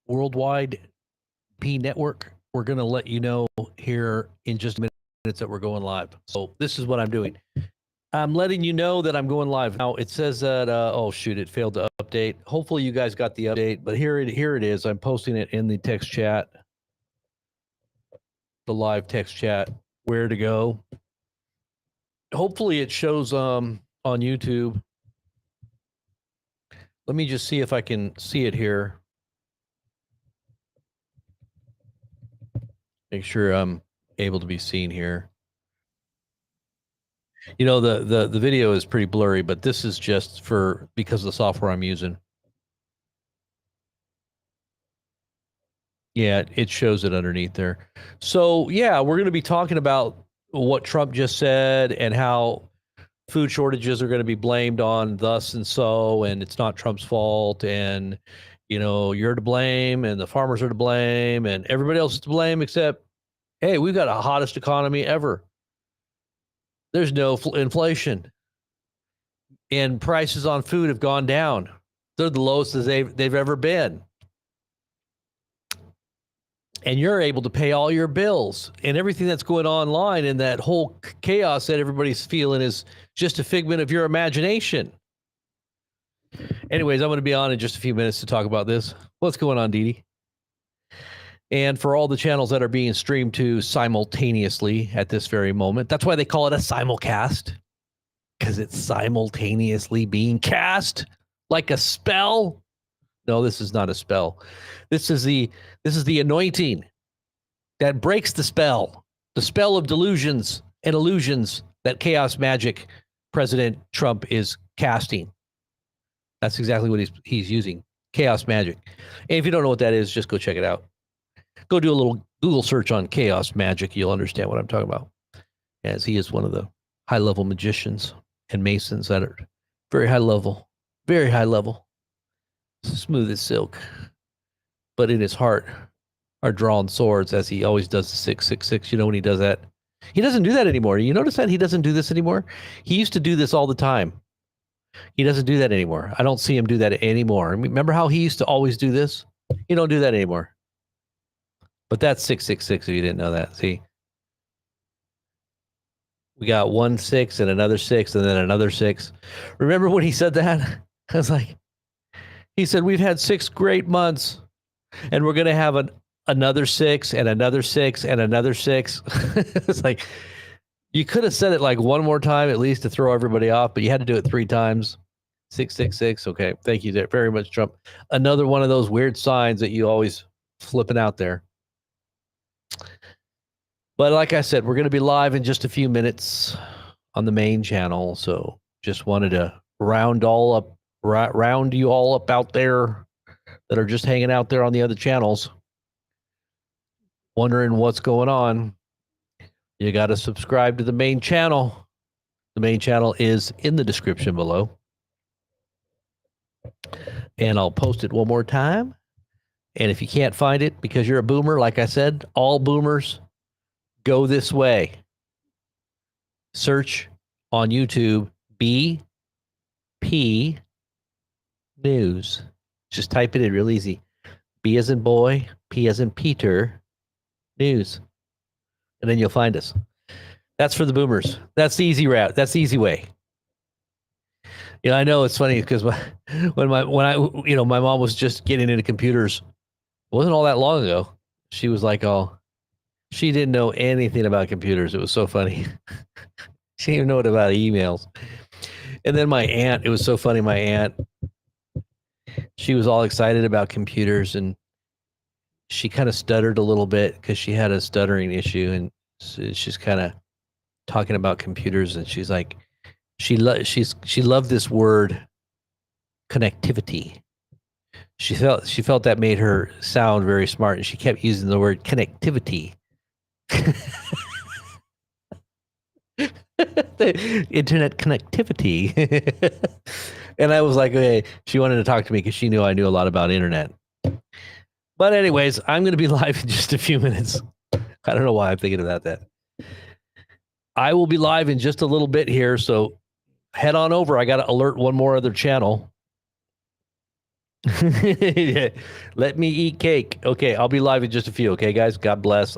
Worldwide P Network. We're going to let you know here in just a minute that we're going live. So this is what I'm doing. I'm letting you know that I'm going live. Now it says that, oh shoot, it failed to update. Hopefully you guys got the update, but here it is. I'm posting it in the text chat, the live text chat, where to go. Hopefully it shows on YouTube. Let me just see if I can see it here. Make sure I'm able to be seen here. You know, the video is pretty blurry, but this is just because of the software I'm using. Yeah, it shows it underneath there. So yeah, we're going to be talking about what Trump just said and how food shortages are going to be blamed on thus and so, and it's not Trump's fault, and you know, you're to blame, and the farmers are to blame, and everybody else is to blame except, hey, we've got the hottest economy ever. There's no inflation, and prices on food have gone down. They're the lowest as they've ever been. And you're able to pay all your bills, and everything that's going online, and that whole chaos that everybody's feeling is just a figment of your imagination. Anyways, I'm going to be on in just a few minutes to talk about this. What's going on, Dee Dee? And for all the channels that are being streamed to simultaneously at this very moment, that's why they call it a simulcast, because it's simultaneously being cast like a spell. No, this is not a spell. This is the anointing that breaks the spell of delusions and illusions that chaos magic President Trump is casting. That's exactly what he's using, chaos magic. And if you don't know what that is, just go check it out. Go do a little Google search on chaos magic. You'll understand what I'm talking about, as he is one of the high-level magicians and masons that are very high level, smooth as silk, but in his heart are drawn swords, as he always does the 666. You know, when he does that, he doesn't do that anymore. You notice that he doesn't do this anymore? He used to do this all the time. He doesn't do that anymore. I don't see him do that anymore. Remember how he used to always do this? He don't do that anymore. But that's 666 if you didn't know that. See? We got 1 6 and another 6 and then another 6. Remember when he said that? I was like, he said, we've had 6 great months and we're going to have another 6 and another 6 and another 6. It's like, you could have said it like one more time at least to throw everybody off, but you had to do it 3 times. 666. Okay. Thank you very much, Trump. Another one of those weird signs that you always flipping out there. But like I said, we're going to be live in just a few minutes on the main channel. So just wanted to round you all up out there that are just hanging out there on the other channels, wondering what's going on. You got to subscribe to the main channel. The main channel is in the description below. And I'll post it one more time. And if you can't find it because you're a boomer, like I said, all boomers go this way. Search on YouTube BP News. Just type it in real easy. B as in boy, P as in Peter, News. And then you'll find us. That's for the boomers. That's the easy route. That's the easy way. You know, I know it's funny because when my mom was just getting into computers, it wasn't all that long ago. She was like, oh, she didn't know anything about computers. It was so funny. She didn't even know about emails. And then my aunt, it was so funny. My aunt, she was all excited about computers, and she kind of stuttered a little bit because she had a stuttering issue, and she's kind of talking about computers, and she's like, she loved this word connectivity. She felt that made her sound very smart, and she kept using the word connectivity. The internet connectivity. And I was like, okay, she wanted to talk to me because she knew I knew a lot about internet. But anyways, I'm going to be live in just a few minutes. I don't know why I'm thinking about that. I will be live in just a little bit here, so head on over. I got to alert one more other channel. Yeah. Let me eat cake. Okay, I'll be live in just a few. Okay, guys. God bless.